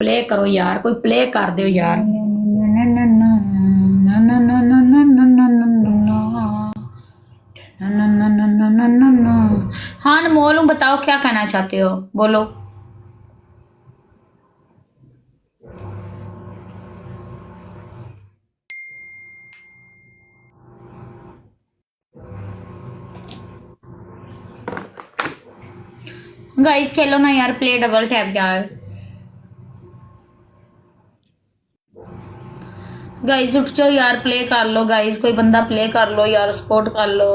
Play करो यार, कोई प्ले कर दो यार। हाँ अनमोल, बताओ क्या कहना चाहते हो, बोलो। गाइस खेलो ना यार, प्ले डबल टैप यार। गाइस उठ जाओ यार, प्ले कर लो गाइस, कोई बंदा प्ले कर लो यार, सपोर्ट कर लो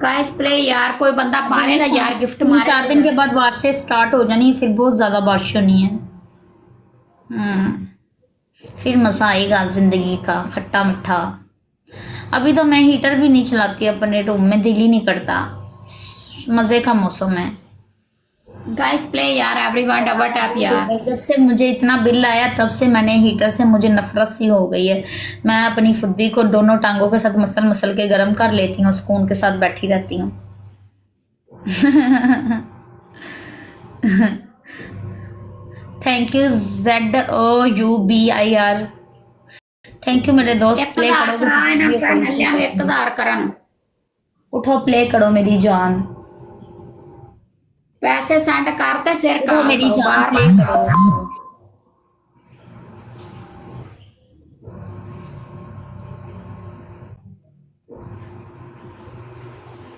गाइस प्ले यार, कोई बंदा मारेगा यार, गिफ्ट 3-4 मारेगा दिन के यार। बाद बारिशें स्टार्ट हो जानी, फिर बहुत ज्यादा बारिश होनी है। फिर मजा आएगा जिंदगी का खट्टा मीठा। अभी तो मैं हीटर भी नहीं चलाती अपने रूम में, दिल ही नहीं करता, मजे का मौसम है। गाइस प्ले यार, एवरीवन डबल टैप यार। जब से मुझे इतना बिल आया तब से मैंने हीटर से मुझे नफरत सी हो गई है। मैं अपनी फुद्दी को दोनों टांगों के साथ मसल मसल के गर्म कर लेती हूँ, सुकून के साथ बैठी रहती हूँ। Thank you ZOUBIR, thank you मेरे दोस्त। प्ले करो, 1000 करन उठो प्ले करो मेरी जान, पैसे सेंड करते फिर उठो कॉल मेरी करो, जान, बार प्ले बार करो।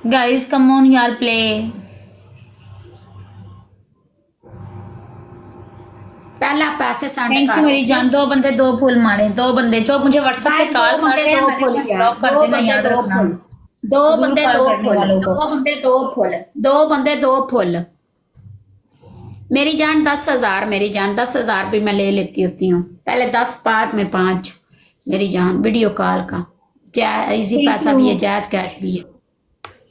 गाइस कम ऑन यार, प्ले। पहला पैसे सेंड थैंक यू करो। मेरी जान। दो बंदे दो फूल मारे, दो बंदे जो मुझे व्हाट्सएप पे गाइस कॉल दो कर बंदे रहे हैं, दो मेरे फुल को यार, ब्लॉक कर दो देना, बंदे याद दो रखना। फुल, दो फजूल बंदे कॉल दो करने फुल, वालों को। दो बंदे दो फुल, दो बंदे दो फुल। मेरी जान 10,000, मेरी जान 10,000 भी मैं ले लेती होती हूँ, पहले 10 बाद में 5। मेरी जान वीडियो कॉल का इजी थैंक पैसा यू, भी है, जायज कैच भी है।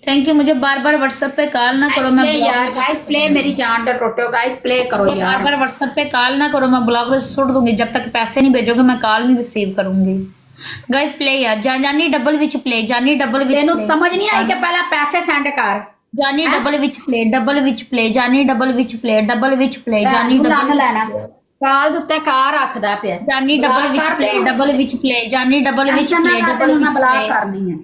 Thank you. मुझे बार बार व्हाट्सएप पे कॉल ना करो, मैं प्ले ब्लॉक यार, गाइस प्ले, मेरी जान डर रोटो, गाइस प्ले करो बार यार। बार व्हाट्सएप पे कॉल ना करो, मैं ब्लॉक पे सुट दूंगी। जब तक पैसे नहीं भेजोगे मैं कॉल नहीं रिसीव करूंगी। गाइस प्ले यार, जानी डबल विच प्ले, जानी डबल विच तेनू प्ले, समझ नहीं आई कि पहला पैसे सेंड कर। जानी डबल विच प्ले, डबल विच प्ले, जानी डबल विच प्ले, डबल विच प्ले, जानी डबल ਲੈਣਾ ਕਾਲ ਦੇ ਉੱਤੇ ਕਾਰ ਰੱਖਦਾ ਪਿਆ, जानी डबल विच प्ले, डबल विच प्ले, जानी डबल विच प्ले, डबल विच ਬਲਾਕ प्ले, ਕਰਨੀ ਹੈ।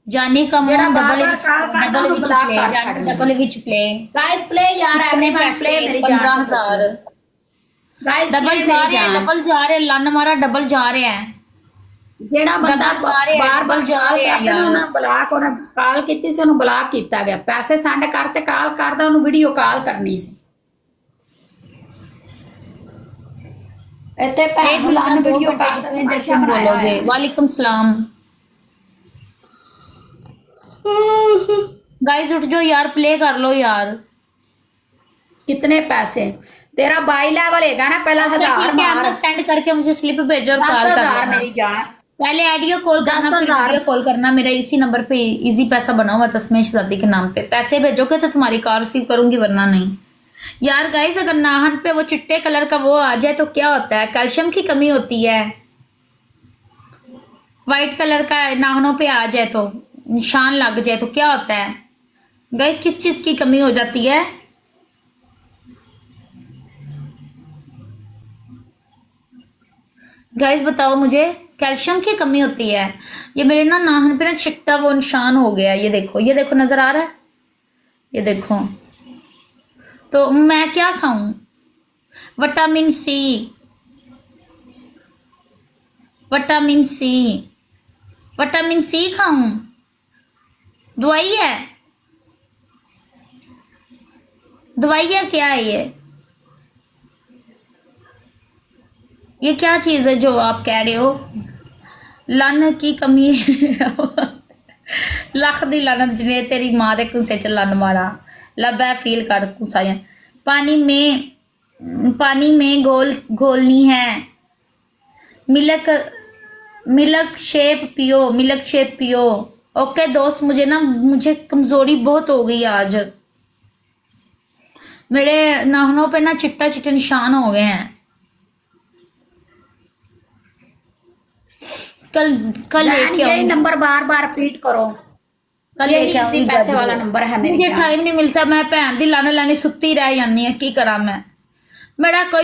जानी कम ਜਿਹੜਾ ऑन डबल ਬਾਰ-ਬਾਰ विच ਕਾਲ प्ले, ਕਰਦਾ डबल ਉਹਨੂੰ विच ਬਲਾਕ प्ले, ਕਰ जानी ਛੱਡਣੀ डबल विच प्ले। गाइस प्ले यार, कितने एवरीवन प्ले, पैसे? मेरी जान 15,000। गाइस डबल प्ले जा मेरी रहे हैं, जान। डबल जा रहे हैं, लन मारा डबल जा रहे हैं। ਜਿਹੜਾ ਬੰਦਾ डबल जा रहे हैं, ਬਾਰ-ਬਾਰ डबल जा ਕਾਲ रहे हैं ਕਰਦਾ ਨਾ, यार। ਉਹਨਾਂ ਬਲਾਕ, ਉਹਨੇ ਕਾਲ ਕੀਤੀ ਸੀ, ਉਹਨੂੰ ਬਲਾਕ ਕੀਤਾ ਗਿਆ। ਪੈਸੇ ਸੈਂਡ ਕਰ ਤੇ ਕਾਲ ਕਰਦਾ, ਉਹਨੂੰ ਵੀਡੀਓ ਕਾਲ ਕਰਨੀ ਸੀ। ਇੱਥੇ ਭੈਣ ਨੂੰ ਲਾਣ ਵੀਡੀਓ ਕਾਲ कितने देर तुम बोलोगे? वालेकुम सलाम। गाइस उठ जाओ यार, प्ले कर लो यार। कितने पैसे तेरा बाई लेवल है ना, पहला 1000 मार, सेंड करके मुझे स्लिप भेजो और कॉल कर 10,000 लेना। मेरी जान। पहले ऑडियो कॉल करना, फिर 10,000 वीडियो कॉल करना। मेरा इसी नंबर पे इजी पैसा बना हुआ तस्मीर शहजादी के नाम पे। पैसे भेजोगे तो तुम्हारी कॉल रिसीव करूंगी, वरना नहीं। यार गाइस अगर नाहन पे वो चिट्टे कलर का वो आ जाए तो क्या होता है? कैल्शियम की कमी होती है। व्हाइट कलर का नाखूनों पे आ जाए तो, निशान लग जाए तो क्या होता है? गाइस किस चीज की कमी हो जाती है? गाइस बताओ मुझे, कैल्शियम की कमी होती है। ये मेरे ना नाखून पे ना चिट्टा वो निशान हो गया, ये देखो, ये देखो, नजर आ रहा है? ये देखो। तो मैं क्या खाऊं? Vitamin C, vitamin C, vitamin C खाऊं? दवाई है? दवाई है क्या है ये क्या चीज है जो आप कह रहे हो? लन की कमी लख दी लानत जिने तेरी मां दे कुसे च लन मारा। लबै फील कर कुसाया। पानी में घोलनी है। मिल्क मिल्क शेप पियो, मिल्क शेप पियो। ओके दोस्त, मुझे कमजोरी बहुत हो गई आज। मेरे नाखूनों पे ना चिट्टा चिट्टे निशान हो गए हैं। कल यही नंबर बार बार रिपीट करो। कल यही इसी पैसे वाला नंबर है मेरी मुझे जान। टाइम नहीं मिलता, मैं भैन दी लाने लानी सुत्ती रह जानी है, की करा मैं? मेरा कोई